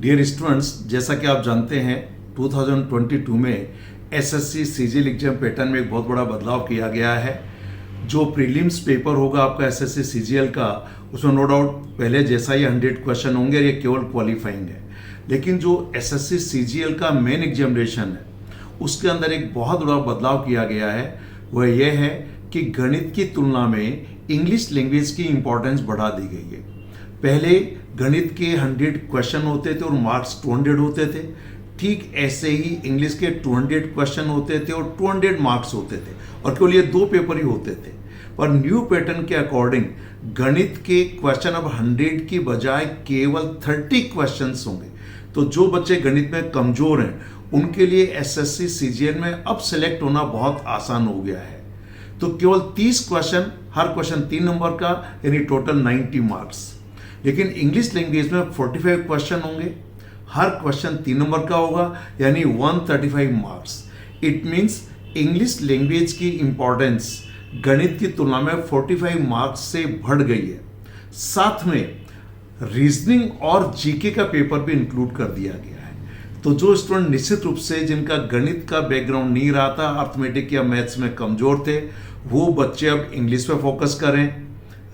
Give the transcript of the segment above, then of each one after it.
Dear students, जैसा कि आप जानते हैं 2022 में एसएससी सीजीएल एग्जाम पैटर्न में एक बहुत बड़ा बदलाव किया गया है। जो प्रीलिम्स पेपर होगा आपका एसएससी सीजीएल का, उसमें नो डाउट पहले जैसा ही 100 क्वेश्चन होंगे, ये केवल क्वालिफाइंग है। लेकिन जो एसएससी सीजीएल का मेन एग्जामिनेशन है उसके अंदर एक बहुत बड़ा बदलाव किया गया है। वह यह है कि गणित की तुलना में इंग्लिश लैंग्वेज की इंपॉर्टेंस बढ़ा दी गई है। पहले गणित के 100 क्वेश्चन होते थे और मार्क्स 200 होते थे, ठीक ऐसे ही इंग्लिश के 200 क्वेश्चन होते थे और 200 मार्क्स होते थे, और केवल ये 2 पेपर ही होते थे। पर न्यू पैटर्न के अकॉर्डिंग गणित के क्वेश्चन अब 100 की बजाय केवल 30 क्वेश्चंस होंगे। तो जो बच्चे गणित में कमजोर हैं उनके लिए एसएससी सीजीएल में अब सिलेक्ट होना बहुत आसान हो गया है। तो केवल 30 क्वेश्चन, हर क्वेश्चन 3 नंबर का, यानी टोटल 90 मार्क्स। लेकिन इंग्लिश लैंग्वेज में 45 क्वेश्चन होंगे, हर क्वेश्चन 3 नंबर का होगा, यानी 135 marks. It means English language की इंपॉर्टेंस गणित की तुलना में 45 मार्क्स से बढ़ गई है। साथ में रीजनिंग और जीके का पेपर भी इंक्लूड कर दिया गया है। तो जो स्टूडेंट निश्चित रूप से जिनका गणित का बैकग्राउंड नहीं रहा था, अर्थमेटिक या मैथ्स में कमजोर थे, वो बच्चे अब इंग्लिश पर फोकस करें,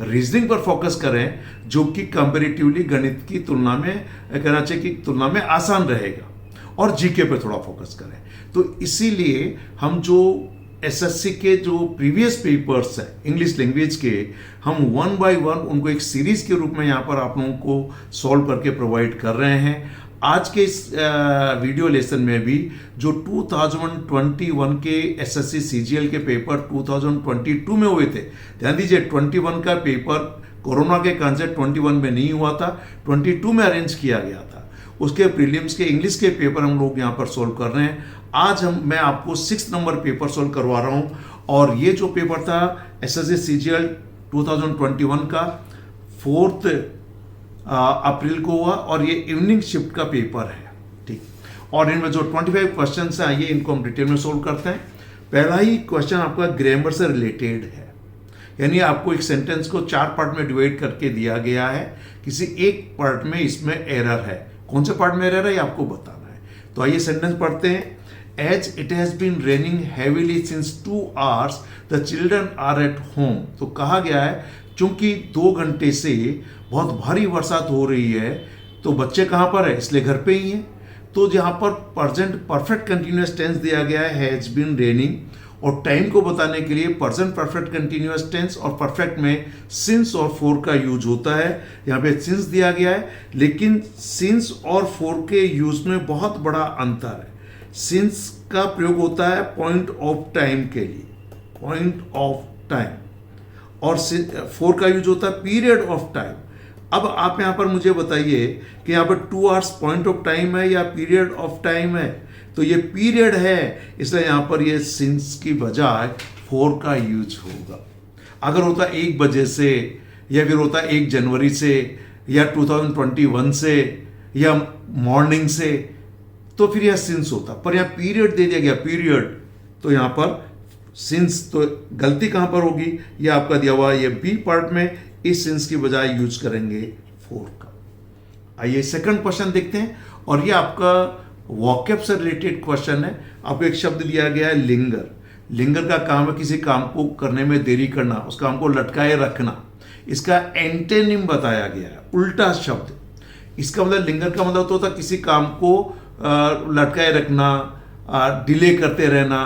रीजनिंग पर फोकस करें, जो कि कंपैरेटिवली गणित की तुलना में, कहना चाहिए कि तुलना में आसान रहेगा, और जीके पे थोड़ा फोकस करें। तो इसीलिए हम जो एसएससी के जो प्रीवियस पेपर्स हैं इंग्लिश लैंग्वेज के, हम 1 बाय 1 उनको एक सीरीज के रूप में यहाँ पर आप लोगों को सॉल्व करके प्रोवाइड कर रहे हैं। आज के इस वीडियो लेसन में भी जो 2021 के एसएससी सीजीएल के पेपर 2022 में हुए थे, ध्यान दीजिए 21 का पेपर कोरोना के कारण से 21 में नहीं हुआ था, 22 में अरेंज किया गया था। उसके प्रीलिम्स के इंग्लिश के पेपर हम लोग यहाँ पर सोल्व कर रहे हैं। आज मैं आपको 6 नंबर पेपर सोल्व करवा रहा हूँ, और ये जो पेपर था एसएससी सीजीएल 2021 का 4 अप्रैल को हुआ, और ये इवनिंग शिफ्ट का पेपर है, ठीक। और इनमें जो 25 क्वेश्चन हैं, आइए इनको हम डिटेल में सोल्व करते हैं। पहला ही क्वेश्चन आपका ग्रामर से रिलेटेड है, यानी आपको एक सेंटेंस को 4 पार्ट में डिवाइड करके दिया गया है, किसी एक पार्ट में इसमें एरर है। कौन से पार्ट में एरर है ये आपको बताना है। तो आइए सेंटेंस पढ़ते हैं। As it has been raining heavily since 2 hours, the children are at home. तो कहा गया है चूंकि 2 घंटे से बहुत भारी बरसात हो रही है, तो बच्चे कहाँ पर है, इसलिए घर पे ही हैं। तो जहाँ पर प्रेजेंट परफेक्ट कंटिन्यूअस टेंस दिया गया है हैज बीन रेनिंग, और टाइम को बताने के लिए प्रेजेंट परफेक्ट कंटिन्यूअस टेंस और परफेक्ट में सिंस और फॉर का यूज होता है। यहाँ पे सिंस दिया गया है, लेकिन सिंस और फॉर के यूज में बहुत बड़ा अंतर है। सिंस का प्रयोग होता है पॉइंट ऑफ टाइम के लिए, पॉइंट ऑफ टाइम, और फॉर का यूज होता है पीरियड ऑफ टाइम। अब आप यहाँ पर मुझे बताइए कि यहाँ पर 2 आवर्स पॉइंट ऑफ टाइम है या पीरियड ऑफ टाइम है। तो ये पीरियड है, इसलिए यहाँ पर ये सिंस की बजाय फॉर का यूज होगा। अगर होता 1 बजे से, या फिर होता 1 जनवरी से, या 2021 से, या मॉर्निंग से, तो फिर यह सिंस होता। पर यहाँ पीरियड दे दिया गया, पीरियड, तो यहाँ पर सिंस। तो गलती कहाँ पर होगी, यह आपका दिया हुआ ये बी पार्ट में इस सिंस की बजाय यूज करेंगे फॉर का। आइए सेकंड क्वेश्चन देखते हैं, और ये आपका वॉकैब से रिलेटेड क्वेश्चन है। आपको एक शब्द दिया गया है लिंगर। लिंगर का काम है किसी काम को करने में देरी करना, उस काम को लटकाए रखना। इसका एंटेनिम बताया गया है, उल्टा शब्द। इसका मतलब लिंगर का मतलब तो होता किसी काम को लटकाए रखना, डिले करते रहना।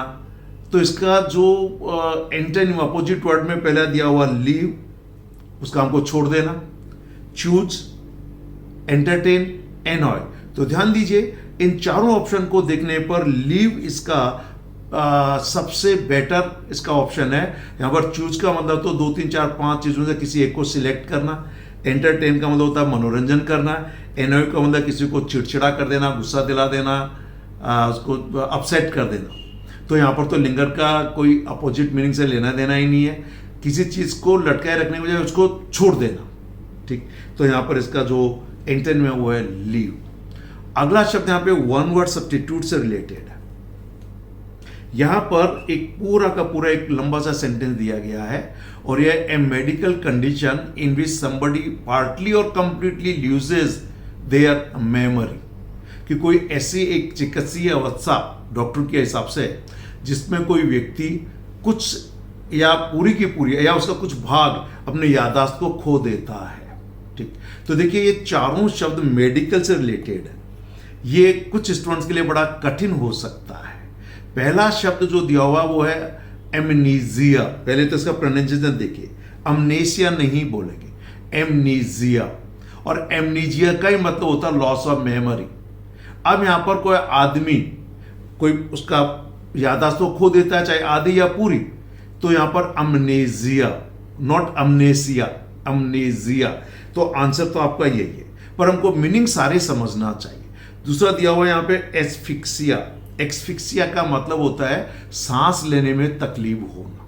तो इसका जो एंटेनिम अपोजिट वर्ड में पहला दिया हुआ लीव, उस काम को छोड़ देना, चूज, एंटरटेन, एनॉय। तो ध्यान दीजिए इन चारों ऑप्शन को देखने पर लीव इसका सबसे बेटर इसका ऑप्शन है। यहाँ पर चूज का मतलब तो 2, 3, 4, 5 चीजों से किसी एक को सिलेक्ट करना। एंटरटेन का मतलब होता है मनोरंजन करना। एनॉय का मतलब किसी को चिड़चिड़ा कर देना, गुस्सा दिला देना, उसको अपसेट कर देना। तो यहाँ पर तो लिंगर का कोई अपोजिट मीनिंग से लेना देना ही नहीं है, किसी चीज को लटकाए रखने के बजाय उसको छोड़ देना, ठीक। तो यहाँ पर इसका जो एंटेनिम में वो है लीव। अगला शब्द यहाँ पे वन वर्ड सब्स्टिट्यूट से रिलेटेड है। यहां पर एक पूरा का पूरा एक लंबा सा सेंटेंस दिया गया है, और यह a medical condition in which somebody partly और कंप्लीटली लूजेज देयर मेमोरी। कि कोई ऐसी एक चिकित्सीय अवस्था डॉक्टर के हिसाब से जिसमें कोई व्यक्ति कुछ या पूरी की पूरी या उसका कुछ भाग अपने याददाश्त को खो देता है। ठीक, तो देखिए ये चारों शब्द मेडिकल से रिलेटेड है। ये कुछ स्टूडेंट्स के लिए बड़ा कठिन हो सकता है। पहला शब्द जो दिया हुआ वो है एमनीजिया। पहले तो इसका प्रोनाउंसिएशन देखिए, अमनेशिया नहीं बोलेंगे, एमनीजिया। और एमनीजिया का ही मतलब होता है लॉस ऑफ मेमोरी। अब यहां पर कोई आदमी कोई उसका याददाश्त तो खो देता है, चाहे आधी या पूरी, तो यहां पर अमनेजिया, नॉट अमनेसिया, अमनेजिया। तो आंसर तो आपका यही है, पर हमको मीनिंग सारे समझना चाहिए। दूसरा दिया हुआ यहां पे एस्फिक्सिया। एक्सफिक्सिया का मतलब होता है सांस लेने में तकलीफ होना।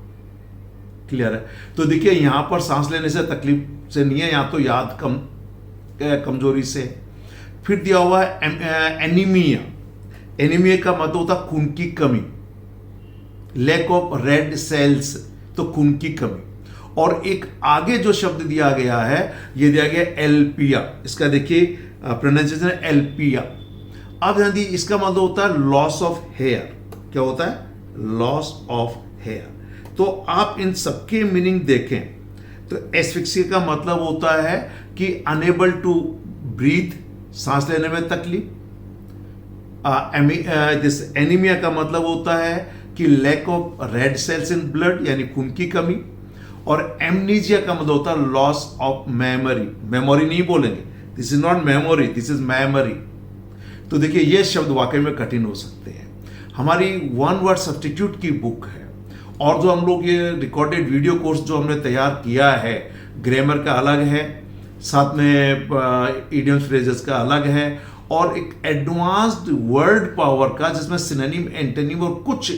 क्लियर है? तो देखिए यहां पर सांस लेने से तकलीफ से नहीं है, यहां तो याद कमजोरी से। फिर दिया हुआ है एनीमिया। एनीमिया का मतलब होता है खून की कमी, लैक ऑफ रेड सेल्स, तो खून की कमी। और एक आगे जो शब्द दिया गया है, ये दिया गया एल्पिया। इसका देखिए प्रोनाउंसिएशन है एल्पिया। अब ध्यान दीजिए, इसका मतलब होता है लॉस ऑफ हेयर। क्या होता है? Loss of hair. तो आप इन सबके मीनिंग देखें तो एस्फिक्सिया का मतलब होता है कि अनेबल टू ब्रीथ, सांस लेने में तकलीफ। एनीमिया का मतलब होता है कि lack of red cells in blood, यानी खून की कमी। और एमनीजिया का मतलब होता है लॉस ऑफ मेमोरी। मेमोरी नहीं बोलेंगे, this is not memory, this is memory. तो देखिए ये शब्द वाकई में कठिन हो सकते हैं। हमारी वन वर्ड सब्स्टिट्यूट की बुक है, और जो हम लोग ये रिकॉर्डेड वीडियो कोर्स जो हमने तैयार किया है, ग्रामर का अलग है, साथ में इडियम्स फ्रेजेस का अलग है, और एक एडवांस्ड वर्ड पावर का जिसमें सिनोनिम, एंटोनिम और कुछ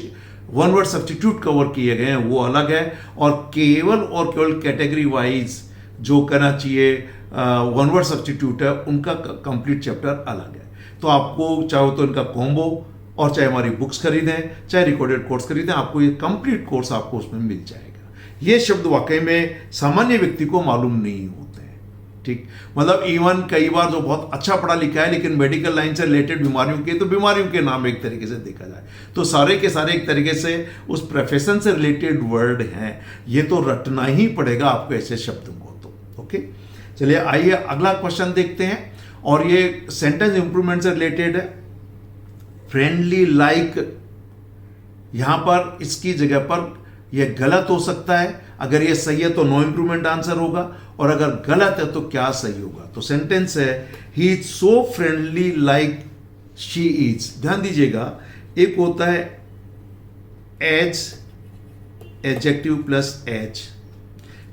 वन वर्ड सब्स्टिट्यूट कवर किए गए हैं, वो अलग है। और केवल कैटेगरी वाइज जो करना चाहिए वन वर्ड सब्स्टिट्यूट है, उनका कंप्लीट चैप्टर अलग है। तो आपको चाहो तो इनका कॉम्बो, और चाहे हमारी बुक्स खरीदें, चाहे रिकॉर्डेड कोर्स खरीदें, आपको ये कंप्लीट कोर्स आपको उसमें मिल जाएगा। ये शब्द वाकई में सामान्य व्यक्ति को मालूम नहीं होते हैं। ठीक, मतलब इवन कई बार जो बहुत अच्छा पढ़ा लिखा है लेकिन मेडिकल लाइन से रिलेटेड बीमारियों के, तो बीमारियों के नाम एक तरीके से देखा जाए तो सारे के सारे एक तरीके से उस प्रोफेशन से रिलेटेड वर्ड हैं। ये तो रटना ही पड़ेगा आपको ऐसे शब्दों को। तो ओके, चलिए आइए अगला क्वेश्चन देखते हैं, और ये सेंटेंस इंप्रूवमेंट से रिलेटेड है। फ्रेंडली लाइक, यहां पर इसकी जगह पर यह गलत हो सकता है। अगर यह सही है तो नो इंप्रूवमेंट आंसर होगा, और अगर गलत है तो क्या सही होगा? तो सेंटेंस है he is so friendly like she is. ध्यान दीजिएगा, एक होता है एज, एडजेक्टिव प्लस एज,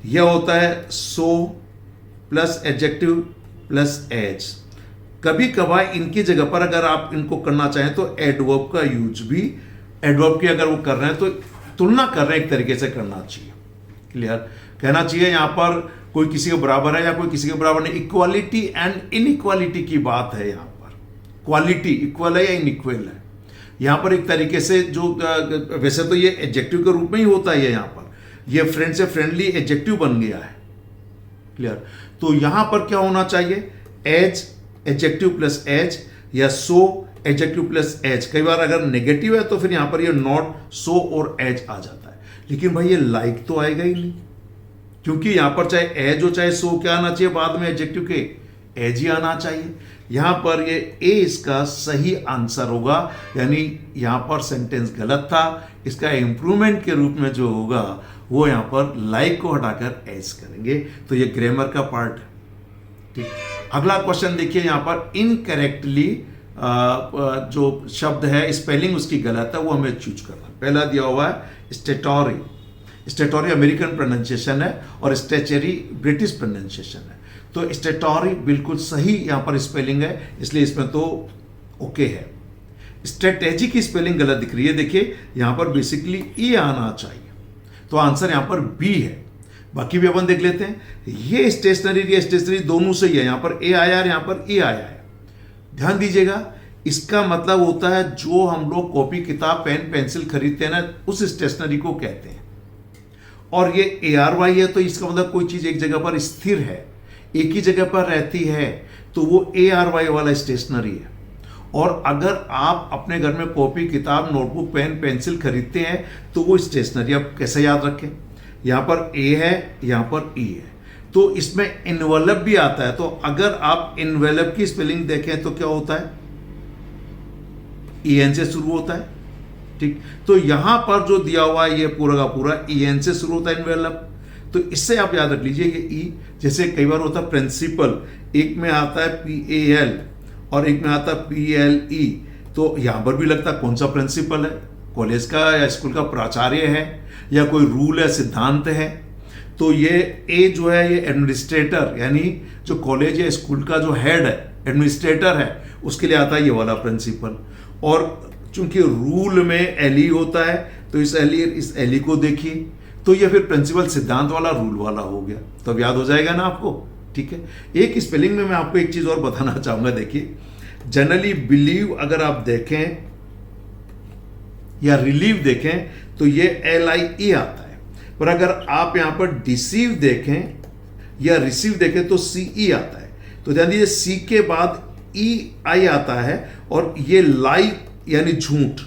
यह होता है so plus adjective plus as. कभी कभार इनकी जगह पर अगर आप इनको करना चाहें तो एडवर्ब का यूज भी, एडवर्ब की अगर वो कर रहे हैं तो तुलना कर रहे हैं एक तरीके से करना चाहिए। क्लियर? कहना चाहिए यहां पर कोई किसी के बराबर है या कोई किसी के बराबर नहीं। इक्वालिटी एंड इनइक्वालिटी की बात है यहां पर। क्वालिटी इक्वल है या इनइक्वल है, यहां पर एक तरीके से जो वैसे तो ये एडजेक्टिव के रूप में ही होता है, यहां पर ये फ्रेंड से फ्रेंडली एडजेक्टिव बन गया है। क्लियर? तो यहां पर क्या होना चाहिए? एज, एडजेक्टिव प्लस एज, या सो एडजेक्टिव प्लस एज। कई बार अगर नेगेटिव है तो फिर यहां पर ये नॉट, सो और एज आ जाता है। लेकिन भाई ये लाइक तो आएगा ही नहीं, क्योंकि यहां पर चाहे एज हो चाहे सो, क्या आना चाहिए बाद में एडजेक्टिव के? एज ही आना चाहिए। यहां पर ये ए इसका सही आंसर होगा, यानी यहां पर सेंटेंस गलत था। इसका इंप्रूवमेंट के रूप में जो होगा वो यहां पर लाइक को हटाकर एज करेंगे। तो ये ग्रामर का पार्ट है। ठीक, अगला क्वेश्चन देखिए, यहां पर इनकरेक्टली जो शब्द है स्पेलिंग उसकी गलत है, वो हमें चूज करना। पहला दिया हुआ है स्टेटोरी। स्टेटोरी अमेरिकन प्रोनाउंसिएशन है और स्टेचरी ब्रिटिश प्रोनाउंसिएशन है। तो स्टेटोरी बिल्कुल सही यहां पर स्पेलिंग है, इसलिए इसमें तो ओके है। स्ट्रेटेजी की स्पेलिंग गलत दिख रही है, देखिए यहां पर बेसिकली ई आना चाहिए, तो आंसर यहां पर बी है। बाकी भी अपन देख लेते हैं। ये स्टेशनरी दोनों सही है, यहां पर ए आया है, यहां पर ई आया है। ध्यान दीजिएगा, इसका मतलब होता है जो हम लोग कॉपी किताब पेन पेंसिल खरीदते हैं ना, उस स्टेशनरी को कहते हैं। और ये ARY है, तो इसका मतलब कोई चीज एक जगह पर स्थिर है, एक ही जगह पर रहती है, तो वो ARY वाला स्टेशनरी है। और अगर आप अपने घर में कॉपी किताब नोटबुक पेन पेंसिल खरीदते हैं तो वो स्टेशनरी आप कैसे याद रखें? यहाँ पर ए है, यहाँ पर ई है, तो इसमें इन्वेलप भी आता है। तो अगर आप इन्वेलप की स्पेलिंग देखें तो क्या होता है? EN से शुरू होता है, ठीक। तो यहां पर जो दिया हुआ है ये पूरा का पूरा EN से शुरू होता है इन्वेलप। तो इससे आप याद रख लीजिए ये ई, जैसे कई बार होता है प्रिंसिपल, एक में आता है PAL और एक में आता है PLE, तो यहां पर भी लगता है कौन सा प्रिंसिपल है, कॉलेज का या स्कूल का प्राचार्य है या कोई रूल है, सिद्धांत है। तो ये ए जो है ये एडमिनिस्ट्रेटर, यानी जो कॉलेज या स्कूल का जो हेड है, एडमिनिस्ट्रेटर है, उसके लिए आता है ये वाला प्रिंसिपल। और चूंकि रूल में एलई होता है तो इस एलई को देखिए, तो ये फिर प्रिंसिपल सिद्धांत वाला रूल वाला हो गया। तो अब याद हो जाएगा ना आपको, ठीक है। एक स्पेलिंग में मैं आपको एक चीज और बताना चाहूंगा, देखिए जनरली बिलीव अगर आप देखें या रिलीव देखें तो ये LIE आता है, पर अगर आप यहां पर डिसीव देखें या रिसीव देखें तो CE आता है। तो ध्यान दीजिए C के बाद EI आता है और ये लाई यानी झूठ,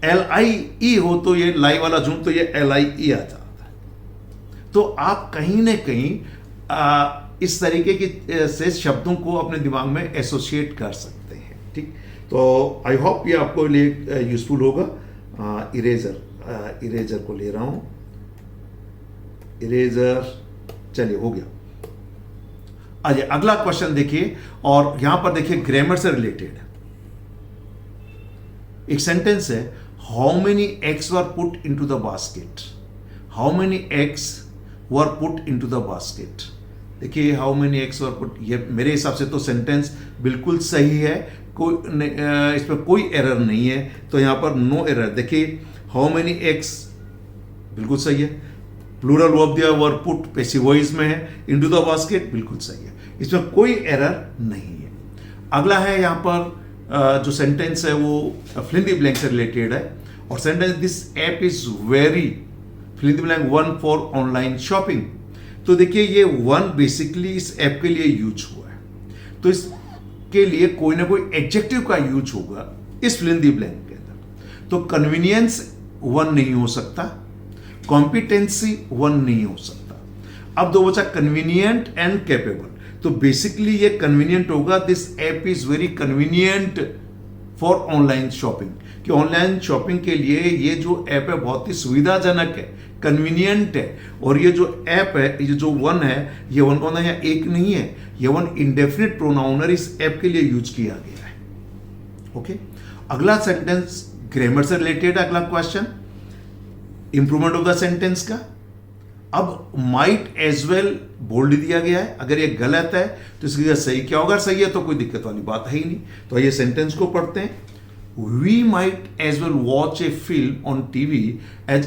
LIE हो तो ये लाई वाला झूठ, तो ये LIE आ जाता है। तो आप कहीं ना कहीं इस तरीके की से शब्दों को अपने दिमाग में एसोसिएट कर सकते हैं, ठीक। तो आई होप ये आपको लिए यूजफुल होगा। इरेजर को ले रहा हूं, इरेजर, चलिए हो गया। आइए अगला क्वेश्चन देखिए, और यहां पर देखिए ग्रामर से रिलेटेड एक सेंटेंस है, how many eggs were put into the basket. How many eggs were put into the basket. देखिए how many eggs were put, ये मेरे हिसाब से तो सेंटेंस बिल्कुल सही है, कोई इसमें कोई एरर नहीं है, तो यहां पर नो एरर। देखिए हाउ मेनी एग्स बिल्कुल सही है, प्लूरल वर्ब दिया वर पुट पैसिव वॉइस में है, इनटू द बास्केट बिल्कुल सही है, इसमें कोई एरर नहीं है। अगला है यहां पर जो सेंटेंस है वो फिल इन द ब्लैंक से रिलेटेड है, और sentence this app is very fill in the blank one for online shopping. तो देखिए ये वन बेसिकली इस ऐप के लिए यूज हुआ है, तो इसके लिए कोई ना कोई एडजेक्टिव का यूज होगा इस फिल इन द ब्लैंक के अंदर। तो कन्वीनियंस वन नहीं हो सकता, कॉम्पिटेंसी वन नहीं हो सकता। अब दो बचा कन्वीनियंट एंड कैपेबल, तो बेसिकली ये कन्वीनियंट होगा, this app is very convenient for online shopping, कि ऑनलाइन शॉपिंग के लिए ये जो ऐप है बहुत ही सुविधाजनक है, कन्वीनियंट है। और ये जो ऐप है, ये जो वन है, ये वन कौन है, यहाँ एक नहीं है, ये वन इंडेफिनिट प्रोनाउनर इस ऐप के लिए यूज किया गया है। ओके, अगला सेंटेंस ग्रामर से रिलेटेड है। अगला question improvement of the sentence का। अब माइट एज वेल बोल्ड दिया गया है, अगर ये गलत है तो इसकी जगह सही क्या होगा, सही है तो कोई दिक्कत वाली बात है ही नहीं। तो ये सेंटेंस को पढ़ते हैं, we might as well watch a film on TV as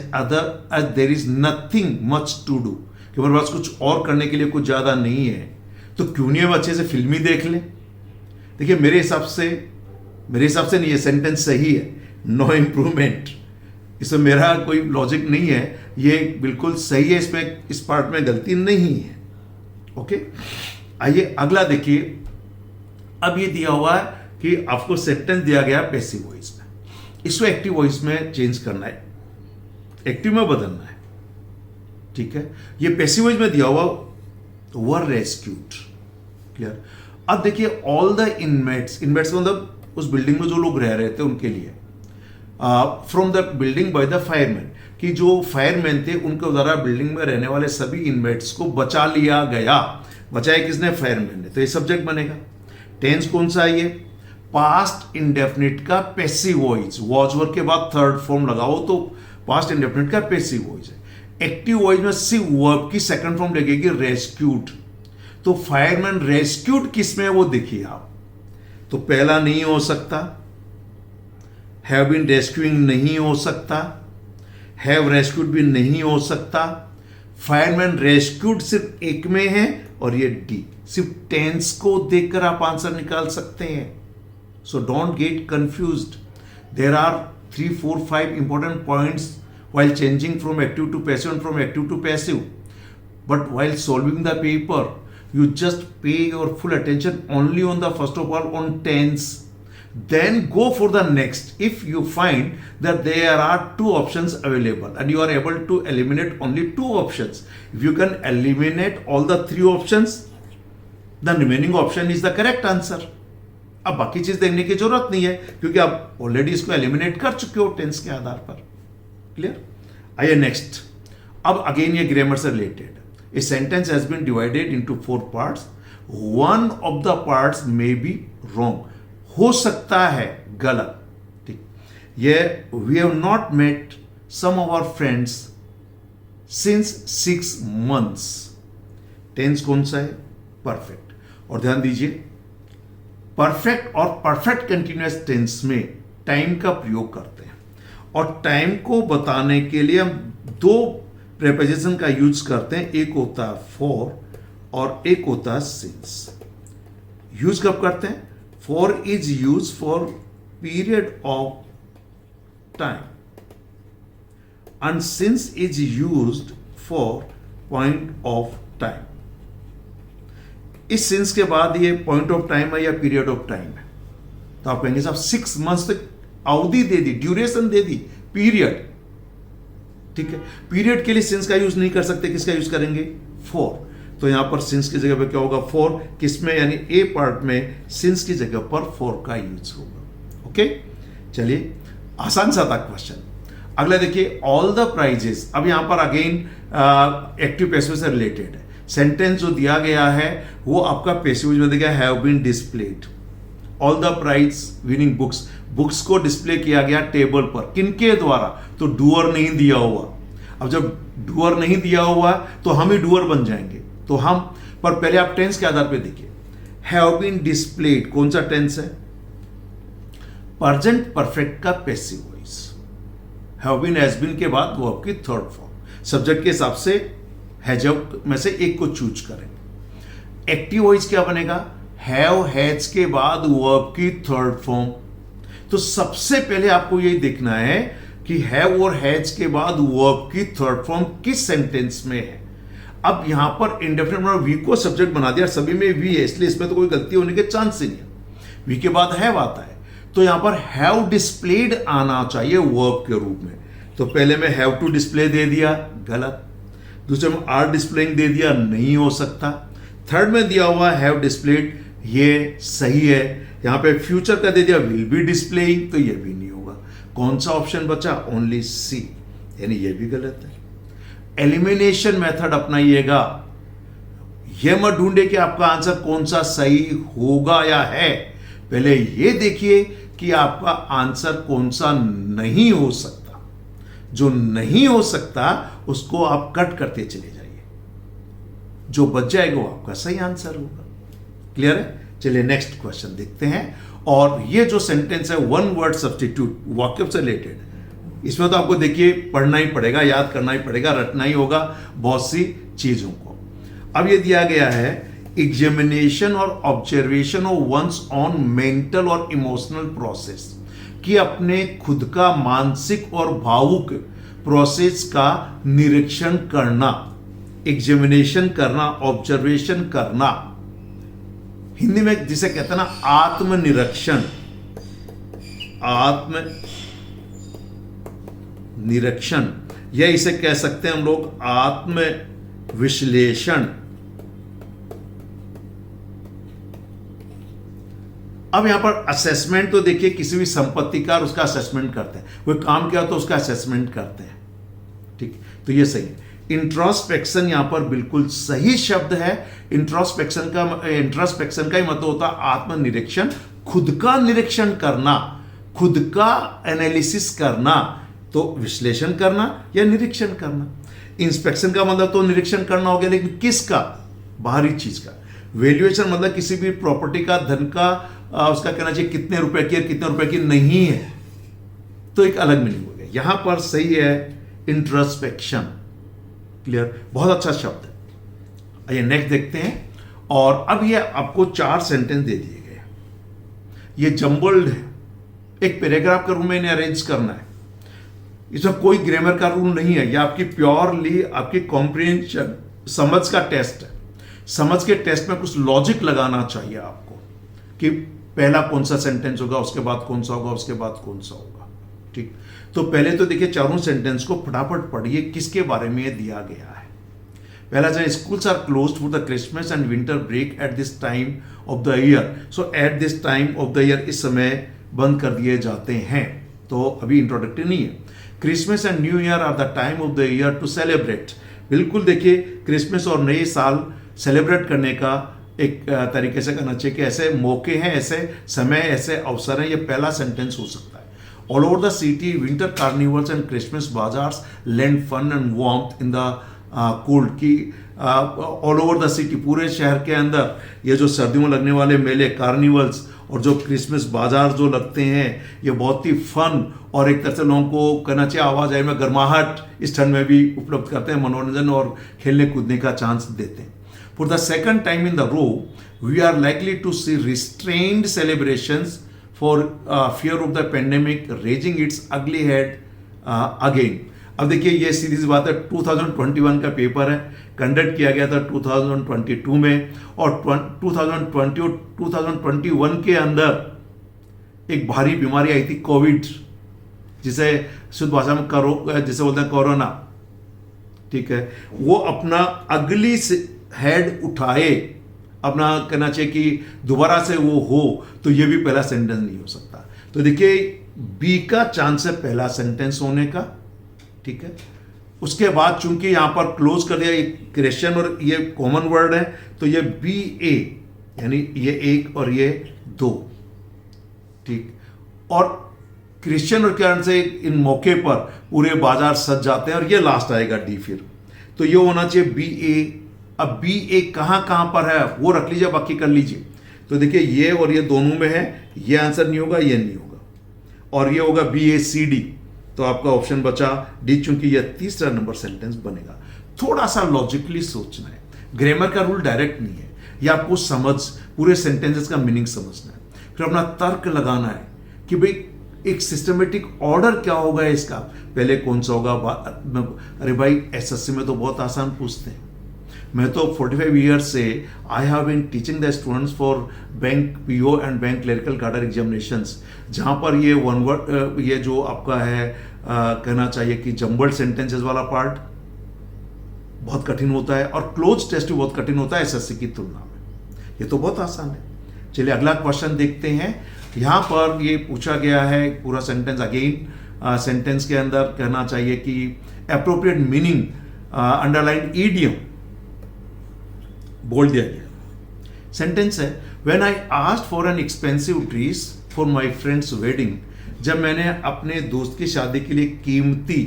there is nothing much to do, कि हमारे पास कुछ और करने के लिए कुछ ज्यादा नहीं है, तो क्यों नहीं हम अच्छे से फिल्म ही देख लें। देखिए मेरे हिसाब से नहीं, ये सेंटेंस सही है, नो इंप्रूवमेंट, इसमें मेरा कोई लॉजिक नहीं है, ये बिल्कुल सही है, इसमें इस पार्ट में गलती नहीं है। ओके, आइए अगला देखिए। अब ये दिया हुआ है कि आपको सेंटेंस दिया गया पैसिव वॉइस में, इसको एक्टिव वॉइस में चेंज करना है, एक्टिव में बदलना है, ठीक है। ये पैसिव वॉइस में दिया हुआ वर रेस्क्यूड, क्लियर। अब देखिए ऑल द इनमेट्स मतलब उस बिल्डिंग में जो लोग रह रहे थे उनके लिए, from the building by the fireman, कि जो फायरमैन थे उनके द्वारा बिल्डिंग में रहने वाले सभी इनमेट्स को बचा लिया गया। बचाया किसने, फायरमैन ने, तो ये सब्जेक्ट बनेगा। टेंस कौन सा है, ये पास्ट इंडेफिनिट का पैसिव वॉइस, वॉज वर्ब के बाद थर्ड फॉर्म लगाओ तो पास्ट इंडेफिनिट का पैसिव वॉइस है। एक्टिव वॉइस में सिर्फ वर्ब की सेकंड फॉर्म लगेगी रेस्क्यूड, तो फायरमैन रेस्क्यूड किस में है वो देखिए आप, तो पहला नहीं हो सकता, हैव बीन रेस्क्यूइंग नहीं हो सकता, हैव रेस्क्यूड भी नहीं हो सकता, फायरमैन रेस्क्यूड सिर्फ एक में है, और ये डी, सिर्फ टेंस को देखकर आप आंसर निकाल सकते हैं। So don't get confused, there are 3, 4, 5 important points while changing from active to passive and from active to passive, but while solving the paper you just pay your full attention only on the first of all on tense, then go for the next. If you find that there are two options available and you are able to eliminate only two options, if you can eliminate all the three options, the remaining option is the correct answer. अब बाकी चीज देखने की जरूरत नहीं है क्योंकि आप ऑलरेडी इसको एलिमिनेट कर चुके हो टेंस के आधार पर. क्लियर? आइए नेक्स्ट. अब अगेन ये ग्रामर से related. A sentence has been divided into 4 parts. One of the parts may be wrong. हो सकता है गलत. ठीक. ये we have not met some of our friends since 6 months. Tense कौन सा है? परफेक्ट. और ध्यान दीजिए, परफेक्ट और परफेक्ट कंटिन्यूअस टेंस में टाइम का प्रयोग करते हैं और टाइम को बताने के लिए हम दो प्रेपोजिशन का यूज करते हैं. एक होता है फॉर और एक होता है सिंस. यूज कब करते हैं? For is use for period of time and since is used for point of time. इस सिंस के बाद ये पॉइंट ऑफ टाइम है या पीरियड ऑफ टाइम है, तो आप कहेंगे साहब 6 months तक अवधि दे दी, ड्यूरेशन दे दी, पीरियड. ठीक है, पीरियड के लिए सिंस का यूज नहीं कर सकते. किसका यूज करेंगे? फॉर. तो यहां पर सिंस की जगह पर क्या होगा? फॉर. किसमें? यानी ए पार्ट में सिंस की जगह पर फॉर का यूज होगा. ओके, चलिए आसान सा था क्वेश्चन. अगला देखिए, ऑल द प्राइजेस. अब यहां पर अगेन एक्टिव पैसिव से रिलेटेड है. सेंटेंस जो दिया गया है वो आपका पैसिव में दिया गया, have been displayed. All the prize winning books. Books को डिस्प्ले किया गया टेबल पर. किनके द्वारा? तो डूअर नहीं दिया हुआ. अब जब डूअर नहीं दिया हुआ तो हम ही डूअर बन जाएंगे. तो हम पर पहले आप टेंस के आधार पे देखिए. हैव बीन डिस्प्लेड कौन सा टेंस है? प्रेजेंट परफेक्ट का passive voice. Have been has been के बाद वो आपकी थर्ड फॉर्म. सब्जेक्ट के हिसाब से हैज में से एक को चूज करेंगे. एक्टिव वॉइस क्या बनेगा? हैव हैज के बाद वर्ब की थर्ड फॉर्म. तो सबसे पहले आपको यही देखना है कि हैव और हैज के बाद वर्ब की थर्ड फॉर्म किस सेंटेंस में है. अब यहां पर इंडेफिनिट वी को सब्जेक्ट बना दिया, सभी में वी है, इसलिए इसमें तो कोई गलती होने के चांस ही नहीं है. वी के बाद हैव आता है, तो यहां पर हैव डिस्प्लेड आना चाहिए वर्ब के रूप में. तो पहले में हैव टू डिस्प्ले दे दिया, गलत. दूसरे में आर डिस्प्लेइंग दे दिया, नहीं हो सकता. थर्ड में दिया हुआ हैव डिस्प्लेड, ये सही है. यहां पे फ्यूचर का दे दिया विल बी डिस्प्लेइंग, तो ये भी नहीं होगा. कौन सा ऑप्शन बचा? ओनली सी, यानी ये भी गलत है. एलिमिनेशन मेथड अपनाइएगा. ये मत ढूंढे कि आपका आंसर कौन सा सही होगा या है. पहले ये देखिए कि आपका आंसर कौन सा नहीं हो सकता. जो नहीं हो सकता उसको आप कट करते चले जाइए. जो बच जाएगा वो आपका सही आंसर होगा. क्लियर है? चलिए नेक्स्ट क्वेश्चन देखते हैं. और ये जो सेंटेंस है वन वर्ड सब्स्टिट्यूट, वाक्य से रिलेटेड, इसमें तो आपको देखिए पढ़ना ही पड़ेगा, याद करना ही पड़ेगा, रटना ही होगा बहुत सी चीजों को. अब ये दिया गया है एग्जामिनेशन और observation of one's on mental और इमोशनल प्रोसेस, कि अपने खुद का मानसिक और भावुक प्रोसेस का निरीक्षण करना. एग्जामिनेशन करना, ऑब्जर्वेशन करना, हिंदी में जिसे कहते हैं ना आत्मनिरीक्षण. आत्म निरीक्षण या इसे कह सकते हैं हम लोग आत्म विश्लेषण. अब यहां पर असेसमेंट तो देखिए, किसी भी संपत्ति का उसका असेसमेंट करते हैं. कोई काम किया तो उसका असेसमेंट करते हैं. ठीक, तो ये सही है. इंट्रोस्पेक्शन यहां पर बिल्कुल सही शब्द है. इंट्रोस्पेक्शन का ही मतलब होता है आत्मनिरीक्षण, खुद का निरीक्षण करना, खुद का एनालिसिस करना. तो विश्लेषण करना या निरीक्षण करना. इंस्पेक्शन का मतलब तो निरीक्षण करना हो गया, लेकिन किसका? बाहरी चीज का. वैल्यूएशन मतलब किसी भी प्रॉपर्टी का, धन का, उसका कहना चाहिए कितने रुपए की है, कितने रुपए की नहीं है, तो एक अलग मीनिंग हो गया. यहां पर सही है इंट्रोस्पेक्शन. क्लियर? बहुत अच्छा शब्द है. आइए नेक्स्ट देखते हैं. और अब ये आपको 4 सेंटेंस दे दिए गए. ये जंबल्ड है. एक पैराग्राफ के रूम में इन्हें अरेंज करना है. इसमें कोई ग्रामर का रूल नहीं है. ये आपकी प्योरली आपकी कॉम्प्रिहेंशन, समझ का टेस्ट है. समझ के टेस्ट में कुछ लॉजिक लगाना चाहिए आपको कि पहला कौन सा सेंटेंस होगा, उसके बाद कौन सा होगा, उसके बाद कौन सा होगा। ठीक, तो पहले तो देखिए चारों सेंटेंस को फटाफट पढ़िए, किसके बारे में ये दिया गया है। पहला जो schools are closed for the Christmas and winter break at this time of the year. So at this time of the year, इस समय बंद कर दिए जाते हैं। तो अभी इंट्रोडक्टरी नहीं है। Christmas and New Year are the time of the year to celebrate. बिल्कुल देखिए, क्रिसमस और नए साल सेलिब्रेट करने का एक तरीके से कहना चाहिए कि ऐसे मौके हैं, ऐसे समय, ऐसे अवसर हैं। ये पहला सेंटेंस हो सकता है। All over the city winter carnivals and Christmas bazaars lend fun and warmth in the cold. की ऑल ओवर द सिटी, पूरे शहर के अंदर ये जो सर्दियों में लगने वाले मेले, कार्निवल्स और जो क्रिसमस बाजार जो लगते हैं, ये बहुत ही फन और एक तरह से लोगों को कहना चाहिए आवाजाही में गर्माहट इस ठंड में भी उपलब्ध करते हैं, मनोरंजन और खेलने कूदने का चांस देते हैं। For the second time in the row, we are likely to see restrained celebrations for fear of the pandemic raising its ugly head again. अब देखिए, ये सीधी सी बात है, 2021 का पेपर है, कंडक्ट किया गया था 2022 में, और 2020 और 2021 के अंदर एक भारी बीमारी आई थी, कोविड, जिसे शुद्ध भाषा में जिसे बोलते हैं कोरोना। ठीक है, वो अपना अगली हेड उठाए, अपना कहना चाहिए कि दोबारा से वो हो, तो ये भी पहला सेंटेंस नहीं हो सकता। तो देखिए, बी का चांस है पहला सेंटेंस होने का। ठीक है, उसके बाद चूंकि यहां पर क्लोज कर दिया, एक क्रिश्चियन और ये कॉमन वर्ड है, तो ये बी ए, यानी ये एक और ये दो। ठीक, और क्रिश्चियन और कारण से इन मौके पर पूरे बाजार सज जाते हैं, और ये लास्ट आएगा डी। फिर तो ये होना चाहिए बी ए। अब बी ए कहां पर है वो रख लीजिए, बाकी कर लीजिए। तो देखिए, ये और ये दोनों में है, ये आंसर नहीं होगा, ये नहीं होगा, और ये होगा बी ए सी डी। तो आपका ऑप्शन बचा डी, चूंकि यह तीसरा नंबर सेंटेंस बनेगा। थोड़ा सा लॉजिकली सोचना है, ग्रामर का रूल डायरेक्ट नहीं है, ये आपको समझ पूरे सेंटेंसेस का मीनिंग समझना है, फिर अपना तर्क लगाना है कि भाई एक सिस्टमेटिक ऑर्डर क्या होगा इसका, पहले कौन सा होगा। अरे भाई, एसएससी में तो बहुत आसान पूछते हैं। मैं तो 45 ईयर्स से I have been teaching the students for bank PO and bank clerical cadre examinations, जहाँ पर ये वन वर्ड, ये जो आपका है कहना चाहिए कि जम्बल्ड सेंटेंसेस वाला पार्ट बहुत कठिन होता है, और क्लोज टेस्ट भी बहुत कठिन होता है एसएससी की तुलना में। ये तो बहुत आसान है। चलिए अगला क्वेश्चन देखते हैं। यहाँ पर ये पूछा गया है पूरा सेंटेंस, अगेन सेंटेंस के अंदर कहना चाहिए कि अप्रोप्रिएट मीनिंग अंडरलाइन ईडियम बोल दिया गया। सेंटेंस है, when I asked for an expensive dress for my friend's wedding. जब मैंने अपने दोस्त की शादी के लिए कीमती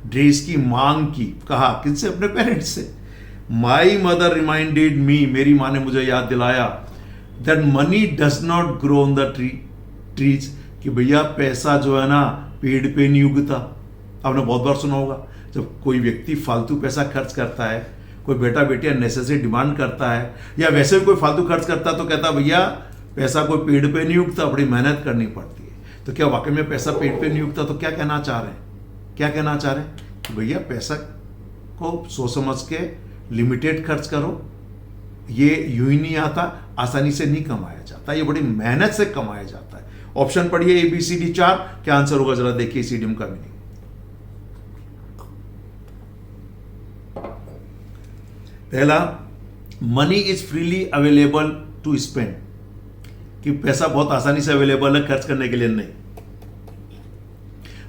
ड्रेस की मांग की, कहा किससे? अपने पेरेंट्स से। माई मदर रिमाइंडेड मी, मेरी माँ ने मुझे याद दिलाया, that money does not grow on the trees, कि भैया पैसा जो है ना पेड़ पे नहीं उगता। आपने बहुत बार सुना होगा, जब कोई व्यक्ति फालतू पैसा खर्च करता है, कोई बेटा बेटिया नेसेसरी डिमांड करता है, या वैसे भी कोई फालतू खर्च करता है, तो कहता भैया पैसा कोई पेड़ पे नहीं उगता, बड़ी मेहनत करनी पड़ती है। तो क्या वाकई में पैसा पेड़ पे नहीं उगता? तो क्या कहना चाह रहे हैं? क्या कहना चाह रहे हैं कि भैया पैसा को सोच समझ के लिमिटेड खर्च करो, ये यूं ही नहीं आता, आसानी से नहीं कमाया जाता, ये बड़ी मेहनत से कमाया जाता है। ऑप्शन पढ़िए ए बी सी डी 4, क्या आंसर होगा जरा देखिए इस इडियम का मीनिंग। पहला, money is freely available to spend, कि पैसा बहुत आसानी से अवेलेबल है खर्च करने के लिए नहीं।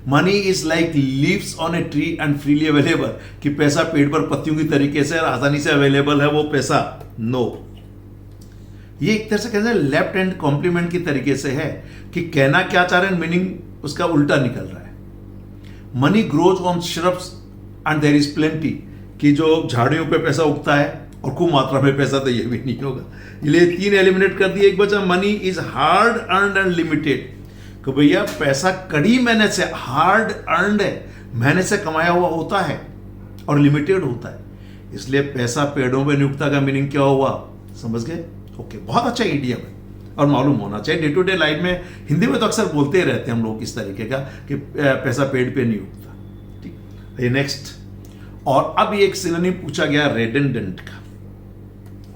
Money is like leaves on a tree and freely available, कि पैसा पेड़ पर पत्तियों की तरीके से आसानी से अवेलेबल है वो पैसा, नो। ये एक तरह से कहते हैं लेफ्ट हैंड कॉम्प्लीमेंट की तरीके से है, कि कहना क्या चाह रहे हैं, मीनिंग उसका उल्टा निकल रहा है। Money grows on shrubs and there is plenty, कि जो झाड़ियों पे पैसा उगता है और खूब मात्रा में पैसा, तो ये भी नहीं होगा। इसलिए 3 एलिमिनेट कर दिए, एक बचा money is hard earned and limited, कि भैया पैसा कड़ी मेहनत से, हार्ड अर्नड है, मेहनत से कमाया हुआ होता है और लिमिटेड होता है, इसलिए पैसा पेड़ों पे नियुक्ता का मीनिंग क्या हुआ, समझ गए? ओके, बहुत अच्छा इडियम है और मालूम होना चाहिए। डे टू डे लाइफ में हिंदी में तो अक्सर बोलते रहते हैं हम लोग इस तरीके का कि पैसा पेड़ पे नहीं उगता। ठीक, ये नेक्स्ट। और अब एक सिनोनिम पूछा गया रेडेंडेंट का।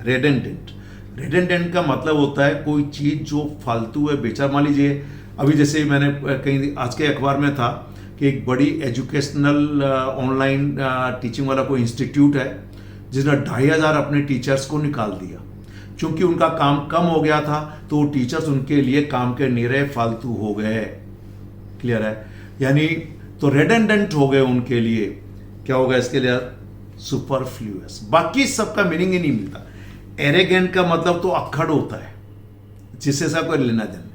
रेडेंडेंट रेडंडेंट का मतलब होता है कोई चीज जो फालतू है, बेचार। मान लीजिए अभी जैसे मैंने कहीं आज के अखबार में था कि एक बड़ी एजुकेशनल ऑनलाइन टीचिंग वाला कोई इंस्टीट्यूट है जिसने 2500 अपने टीचर्स को निकाल दिया क्योंकि उनका काम कम हो गया था, तो वो टीचर्स उनके लिए काम के नहीं रहे, फालतू हो गए। क्लियर है? यानी तो रेडंडेंट हो गए उनके लिए। क्या होगा इसके लिए? सुपरफ्लूअस। बाकी सबका मीनिंग ही नहीं मिलता। एरेगेंट का मतलब तो अक्खड़ होता है, जिससे सबको लेना देना।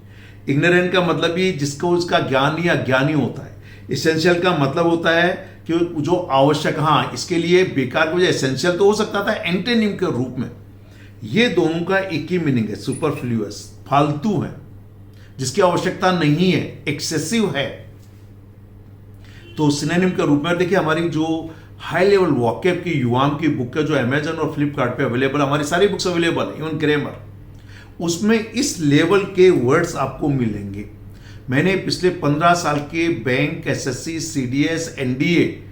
इग्नोरेंट का मतलब ये जिसको उसका ज्ञान या अज्ञानी होता है। इसेंशियल का मतलब होता है कि जो आवश्यक, हाँ इसके लिए बेकार की वजह एसेंशियल तो हो सकता था एंटेनिम के रूप में। ये दोनों का एक ही मीनिंग है, सुपरफ्लूअस, फालतू है, जिसकी आवश्यकता नहीं है, एक्सेसिव है। तो सिनोनिम के रूप में देखिए हमारी जो हाई लेवल वॉकेब की युवाम की बुक है जो अमेजन और फ्लिपकार्ट पे अवेलेबल, हमारी सारी बुक्स अवेलेबल है, इवन ग्रामर, उसमें इस लेवल के वर्ड्स आपको मिलेंगे। मैंने पिछले 15 साल के बैंक, एसएससी, सीडीएस, एनडीए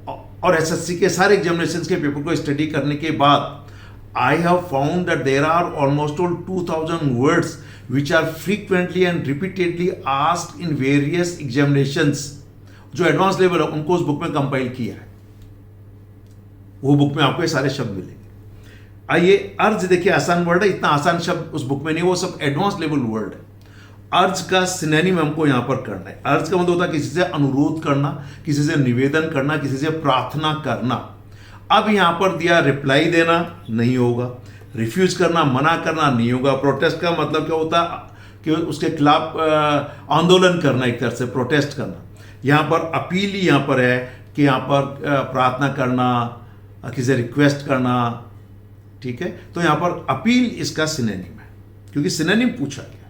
और एसएससी के सारे एग्जामिनेशंस के पेपर को स्टडी करने के बाद I have found that there are almost all 2000 words which are frequently and repeatedly asked in various examinations. जो एडवांस लेवल है उनको उस बुक में कंपाइल किया है, वो बुक में आपको ये सारे शब्द मिलेंगे। आइए, अर्ज देखिए आसान वर्ड है, इतना आसान शब्द उस बुक में नहीं, वो सब एडवांस लेवल वर्ड है। अर्ज का सिनोनिम हमको यहां पर करना है। अर्ज का मतलब होता है किसी से अनुरोध करना, किसी से निवेदन करना, किसी से प्रार्थना करना। अब यहां पर दिया रिप्लाई देना नहीं होगा, रिफ्यूज करना, मना करना नहीं होगा। प्रोटेस्ट का मतलब क्या होता है कि उसके खिलाफ आंदोलन करना, एक तरह से प्रोटेस्ट करना। यहां पर अपील यहां पर है कि यहां पर प्रार्थना करना, किसी से रिक्वेस्ट करना, ठीक है। तो यहां पर अपील इसका सिनोनिम है क्योंकि सिनोनिम पूछा गया।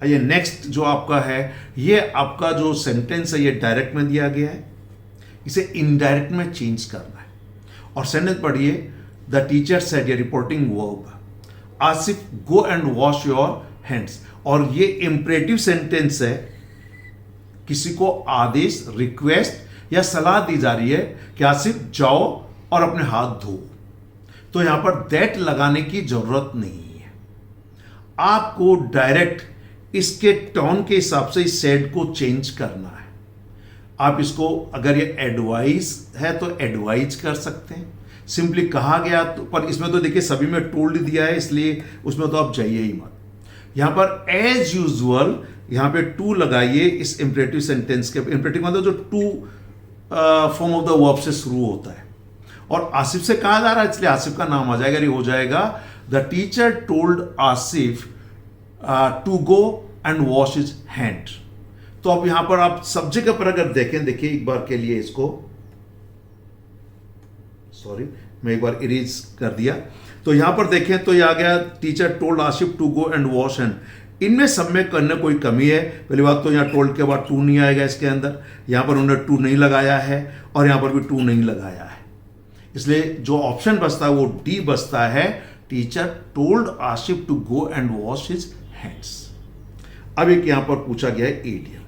आइए नेक्स्ट जो आपका है, ये आपका जो सेंटेंस है ये डायरेक्ट में दिया गया है, इसे इनडायरेक्ट में चेंज करना है। और सेंटेंस पढ़िए, द टीचर सेड, ये reporting verb, Asif go and wash your hands. और ये इंपरेटिव सेंटेंस है, किसी को आदेश, रिक्वेस्ट या सलाह दी जा रही है कि आसिफ जाओ और अपने हाथ धो। तो यहां पर दैट लगाने की जरूरत नहीं है, आपको डायरेक्ट इसके टोन के हिसाब से इस सेड को चेंज करना है। आप इसको, अगर ये एडवाइस है तो एडवाइज कर सकते हैं, सिंपली कहा गया तो, पर इसमें तो देखिए सभी में टोल्ड दिया है, इसलिए उसमें तो आप जाइए ही मत। यहां पर एज यूजुअल यहां पे टू लगाइए इस इंपरेटिव सेंटेंस के। इंपरेटिव मतलब जो to form of the verb से शुरू होता है और आसिफ से कहा जा रहा है, इसलिए आसिफ का नाम आ जाएगा। ये हो जाएगा the teacher told Asif to go and wash his hand. तो अब यहां पर आप सब्जेक्ट पर अगर देखें, देखिए एक बार के लिए इसको, सॉरी मैं एक बार इरेज कर दिया। तो यहां पर देखें तो यह आ गया teacher told Asif to go and wash hand. इनमें सब में करने कोई कमी है। पहली बात तो यहाँ टोल्ड के बाद टू नहीं आएगा इसके अंदर, यहां पर उन्होंने टू नहीं लगाया है और यहां पर भी टू नहीं लगाया है, इसलिए जो ऑप्शन बचता है वो डी बचता है, teacher told Asif to go and wash his hands. अब एक यहां पर पूछा गया है एडियल,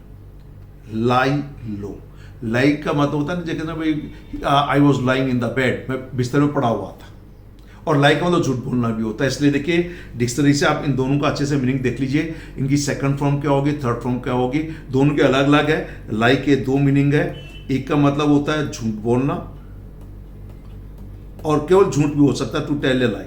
लाई लो। लाई का मतलब होता है जैसे भाई I was lying in the bed, मैं बिस्तर में पड़ा हुआ था। और लाई का मतलब झूठ बोलना भी होता है, इसलिए देखिए डिक्शनरी से आप इन दोनों का अच्छे से मीनिंग देख लीजिए, इनकी सेकंड फॉर्म क्या होगी, थर्ड फॉर्म क्या होगी, दोनों के अलग अलग है। लाई के दो मीनिंग है, एक का मतलब होता है झूठ बोलना और केवल झूठ भी हो सकता है, टू टेल ए लाई।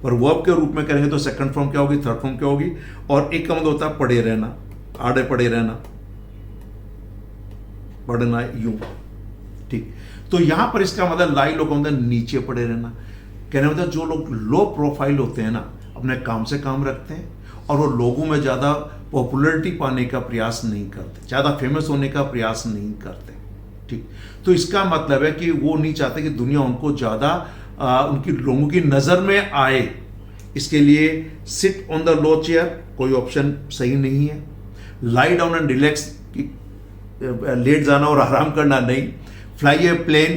पर वर्ब के रूप में करेंगे तो सेकंड फॉर्म क्या होगी, थर्ड फॉर्म क्या होगी। और एक का मतलब होता है पड़े रहना, आड़े पड़े रहना, पढ़ना यूं, ठीक। तो यहां पर इसका मतलब लाई लो का मतलब नीचे पड़े रहना। कहने मतलब जो लोग लो प्रोफाइल होते हैं ना, अपने काम से काम रखते हैं और वो लोगों में ज्यादा पॉपुलैरिटी पाने का प्रयास नहीं करते, ज्यादा फेमस होने का प्रयास नहीं करते, ठीक। तो इसका मतलब है कि वो नहीं चाहते कि दुनिया उनको ज्यादा उनकी लोगों की नजर में आए। इसके लिए sit on the low chair कोई ऑप्शन सही नहीं है। लाई डाउन एंड रिलैक्स, लेट जाना और आराम करना नहीं। फ्लाई ए प्लेन,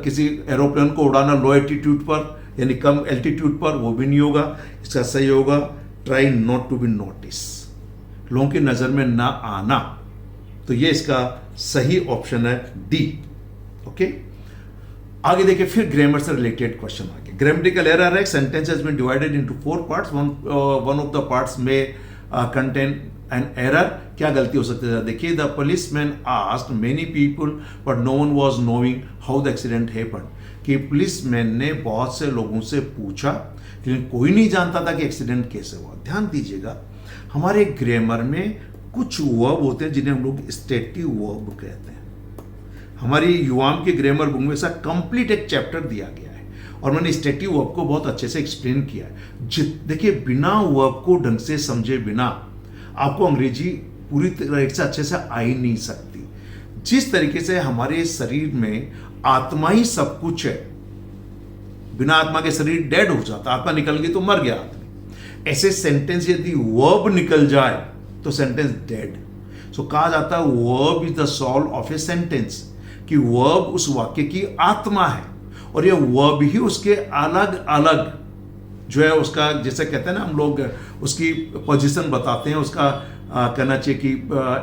किसी एरोप्लेन को उड़ाना लो एल्टीट्यूड पर यानी कम एल्टीट्यूड पर, वो भी नहीं होगा। इसका सही होगा try not to be notice, लोगों की नजर में ना आना। तो ये इसका सही ऑप्शन है डी। ओके, आगे देखिए, फिर ग्रामर से रिलेटेड क्वेश्चन आ गया। ग्रामेटिकल एरर है, sentence has been divided into 4 parts, one of the parts में कंटेन एन एरर। क्या गलती हो सकती है? देखिए, the policeman asked many people but no one was knowing how the accident happened, कि पुलिसमैन ने बहुत से लोगों से पूछा लेकिन कोई नहीं जानता था कि एक्सीडेंट कैसे हुआ। ध्यान दीजिएगा, हमारे ग्रामर में कुछ वर्ब होते हैं जिन्हें हम लोग स्टेटिव वर्ब कहते हैं। हमारी युवाम के ग्रामर बुक में ऐसा कंप्लीट एक चैप्टर दिया गया है और मैंने स्टेटिव वर्ब को बहुत अच्छे से एक्सप्लेन किया है। देखिए, बिना वर्ब को ढंग से समझे बिना आपको अंग्रेजी पूरी तरह से अच्छे से आ ही नहीं सकती। जिस तरीके से हमारे शरीर में आत्मा ही सब कुछ है, बिना आत्मा के शरीर डेड हो जाता, आत्मा निकल गई तो मर गया आदमी। ऐसे सेंटेंस यदि वर्ब निकल जाए तो सेंटेंस डेड। सो कहा जाता है verb is the soul of a sentence, कि वर्ब उस वाक्य की आत्मा है और ये वर्ब ही उसके अलग अलग जो है उसका, जैसे कहते हैं ना हम लोग, उसकी पोजीशन बताते हैं, उसका कहना चाहिए कि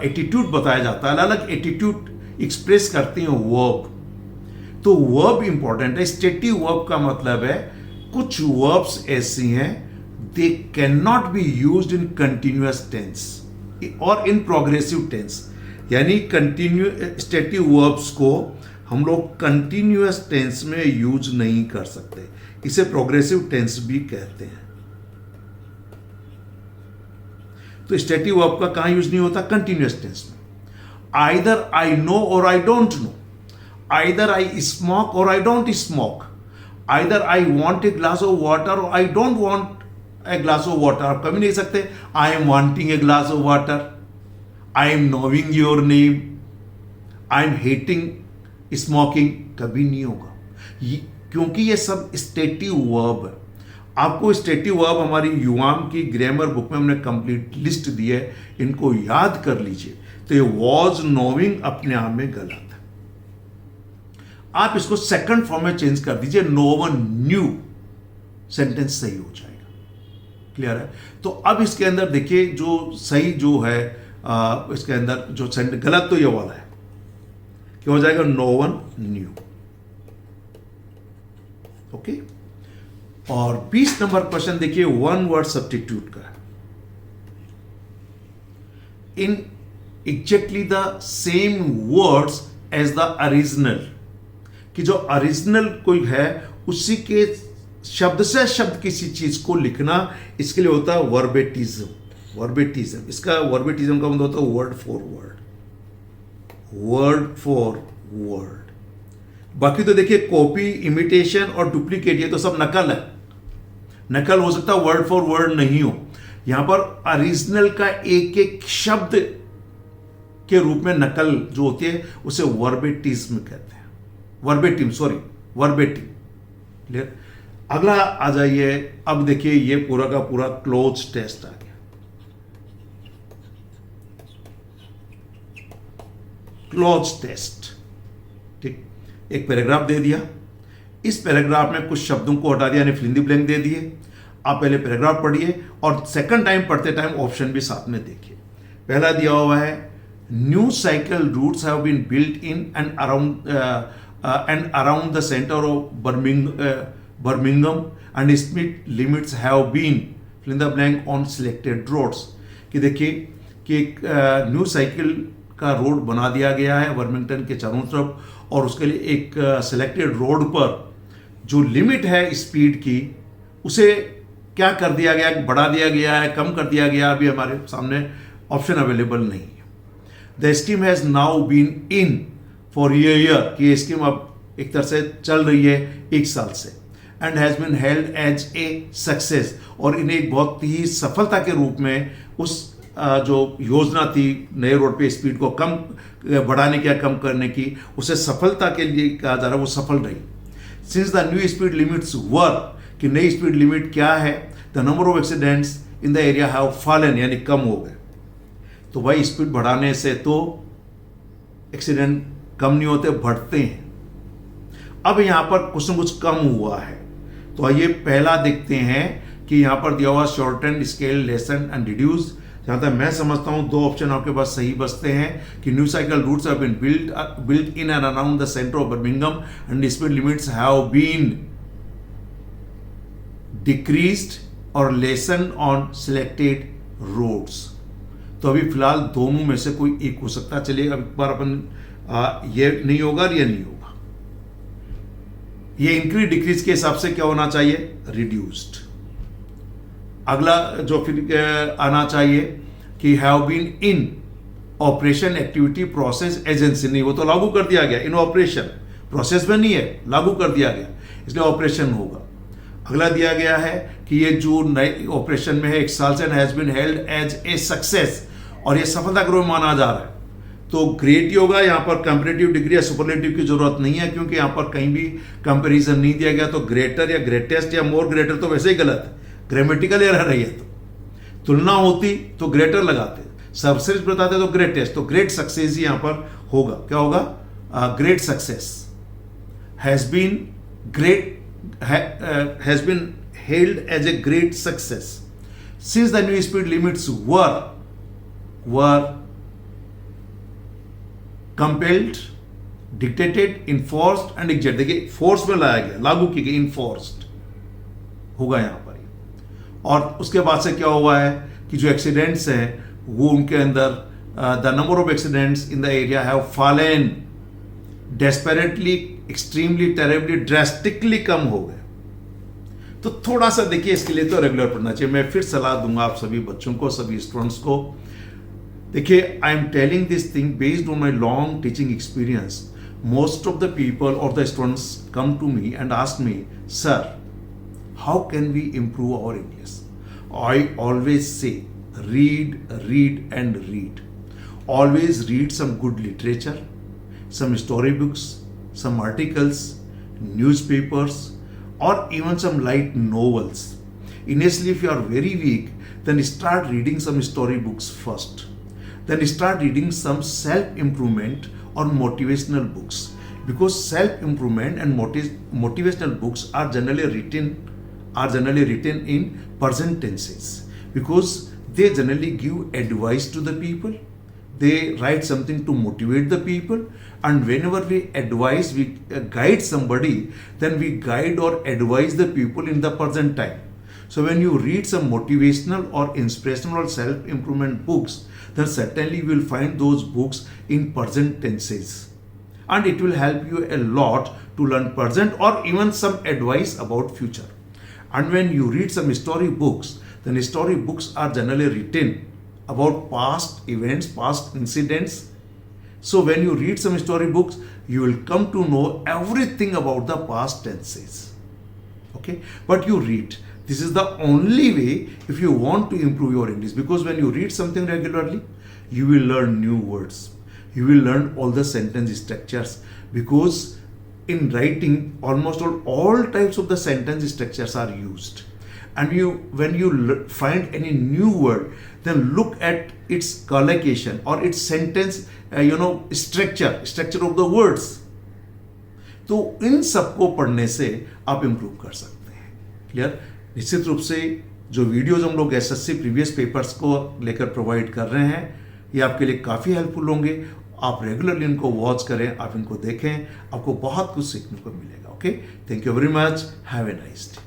एटीट्यूड बताया जाता है, अलग अलग एटीट्यूड एक्सप्रेस करते हैं वर्ब। तो वर्ब इंपॉर्टेंट है। स्टेटिव वर्ब का मतलब है कुछ वर्ब्स ऐसी हैं they can not be used in continuous tense और इन प्रोग्रेसिव टेंस, यानी स्टेटिव वर्ब्स को हम लोग कंटिन्यूअस टेंस में यूज नहीं कर सकते, इसे प्रोग्रेसिव टेंस भी कहते हैं। तो स्टेटिव वर्ब का कहां यूज नहीं होता? कंटिन्यूअस टेंस में। आइदर आई नो और I don't know, either I smoke और I don't smoke, either I want a glass of water और I don't want a glass of water. आप कभी नहीं सकते I am wanting a glass of water, I am knowing your name, I am hating smoking, कभी नहीं होगा क्योंकि ये सब स्टेटिव वर्ब है। आपको स्टेटिव वर्ब हमारी युवाम की ग्रामर बुक में हमने कंप्लीट लिस्ट दी है, इनको याद कर लीजिए। तो ये वॉज नोइंग अपने आप में गलत है, आप इसको सेकंड फॉर्म में चेंज कर दीजिए, नो वन न्यू, सेंटेंस सही हो जाएगा। क्लियर है? तो अब इसके अंदर देखिए जो सही जो है इसके अंदर जो सेंटेंस गलत तो ये वाला है, क्या हो जाएगा? No one knew. ओके। और 20 नंबर क्वेश्चन देखिए, वन वर्ड सब्स्टिट्यूट का। In exactly the same words as the original, कि जो ओरिजिनल कोई है उसी के शब्द से शब्द किसी चीज को लिखना, इसके लिए होता है वर्बेटिज्म। वर्बेटिज्म, इसका वर्बेटिज्म का मतलब होता है word for word, word for word. बाकी तो देखिए कॉपी, इमिटेशन और डुप्लीकेट, ये तो सब नकल है। नकल हो सकता है, वर्ड फॉर वर्ड नहीं हो। यहां पर ओरिजिनल का एक एक शब्द के रूप में नकल जो होती है उसे वर्बेटिज्म कहते हैं। Verbatim, sorry, verbatim. क्लियर? अगला आ जाइए, अब देखिए ये पूरा का पूरा क्लोज टेस्ट आ गया। क्लोज टेस्ट, ठीक, एक पैराग्राफ दे दिया, इस पैराग्राफ में कुछ शब्दों को हटा दिया, यानी फिल इन द ब्लैंक दे दिए। आप पहले पैराग्राफ पढ़िए और सेकंड टाइम पढ़ते टाइम ऑप्शन भी साथ में देखिए। पहला दिया हुआ है, new cycle routes have been built in and around the centre of Birmingham and speed limits have been fill in the blank on selected roads. कि देखिए कि एक न्यू साइकिल का रोड बना दिया गया है बर्मिंगटन के चारों तरफ, और उसके लिए एक सिलेक्टेड रोड पर जो लिमिट है स्पीड की उसे क्या कर दिया गया, बढ़ा दिया गया है, कम कर दिया गया, अभी हमारे सामने ऑप्शन अवेलेबल नहीं है। The scheme has now been in for year, कि ये स्कीम अब एक तरह से चल रही है 1 साल से, and has been held as a success, और इन्हें एक बहुत ही सफलता के रूप में उस जो योजना थी नए रोड पे स्पीड को कम बढ़ाने की या कम करने की, उसे सफलता के लिए कहा जा रहा है, वो सफल रही। Since the new speed limits were, कि नई स्पीड लिमिट क्या है, the number of accidents in the area have fallen, यानी कम हो गए। तो भाई स्पीड बढ़ाने से तो एक्सीडेंट कम नहीं होते, बढ़ते हैं। अब यहां पर कुछ न कुछ कम हुआ है, तो आइए पहला देखते हैं कि यहां पर दिया हुआ shorten scale lesson and reduce जहाँ तक मैं समझता हूँ दो ऑप्शन आपके पास सही बचते हैं कि new cycle routes have been built in and around the center of Birmingham and speed limits have been decreased or lessened on selected roads. तो अभी फिलहाल दोनों में से कोई एक हो सकता है। चलिए अब एक बार अपन ये नहीं होगा और ये नहीं होगा। ये इंक्रीज डिक्रीज के हिसाब से क्या होना चाहिए? रिड्यूस्ड। अगला जो फिर आना चाहिए कि have been in operation activity process agency, नहीं वो तो लागू कर दिया गया, इन ऑपरेशन, प्रोसेस में नहीं है, लागू कर दिया गया, इसलिए ऑपरेशन होगा। अगला दिया गया है कि ये जो नए ऑपरेशन में है 1 साल से, has been held as a success, और ये सफलतापूर्वक माना जा रहा है, तो ग्रेट ही होगा। यहाँ पर कंपैरेटिव डिग्री या सुपरलेटिव की जरूरत नहीं है, क्योंकि यहाँ पर कहीं भी कंपैरिजन नहीं दिया गया। तो ग्रेटर या ग्रेटेस्ट या मोर ग्रेटर तो वैसे ही गलत है, ग्रामेटिकल एरर है। तो तुलना होती तो ग्रेटर लगाते, सबसे बताते तो ग्रेटेस्ट, तो ग्रेट सक्सेस ही यहाँ पर होगा। क्या होगा? Great success has been held as a great success since the new speed limits were compelled, dictated, enforced and exact. देखिए फोर्स में लाया गया, लागू की गई, इन्फोर्स्ड होगा यहां पर। और उसके बाद से क्या हुआ है कि जो एक्सीडेंट्स हैं वो उनके अंदर the number of accidents in the area have fallen desperately, extremely, terribly, drastically कम हो गए। तो थोड़ा सा देखिए, इसके लिए तो रेगुलर पढ़ना चाहिए। मैं फिर सलाह दूंगा आप सभी बच्चों को, सभी स्टूडेंट्स को। देखिए, I am telling this thing based on my long teaching experience. Most of the people और the students come to me and ask me, sir, how can we improve our English? I always say, read, read and read. Always read some good literature, some storybooks, some articles, newspapers, or even some light novels. Initially, if you are very weak, then start reading some storybooks first. Then start reading some self-improvement or motivational books. Because self-improvement and motivational books are generally written in present tenses, because they generally give advice to the people. They write something to motivate the people, and whenever we advise, we guide somebody, then we guide or advise the people in the present time. So when you read some motivational or inspirational or self-improvement books, then certainly you will find those books in present tenses, and it will help you a lot to learn present or even some advice about future. And when you read some story books, then story books are generally written about past events, past incidents. So when you read some story books, you will come to know everything about the past tenses. Okay? But you read. This is the only way if you want to improve your English. Because when you read something regularly, you will learn new words. You will learn all the sentence structures. Because in writing, almost all types of the sentence structures are used. And when you find any new word, then look at its collocation or its sentence, structure of the words. तो इन सबको पढ़ने से आप improve कर सकते हैं। Clear? निश्चित रूप से जो वीडियोज हम लोग एसएससी प्रीवियस पेपर्स को लेकर प्रोवाइड कर रहे हैं, ये आपके लिए काफ़ी हेल्पफुल होंगे। आप रेगुलरली इनको वॉच करें, आप इनको देखें, आपको बहुत कुछ सीखने को मिलेगा। Okay, thank you very much, have a nice day.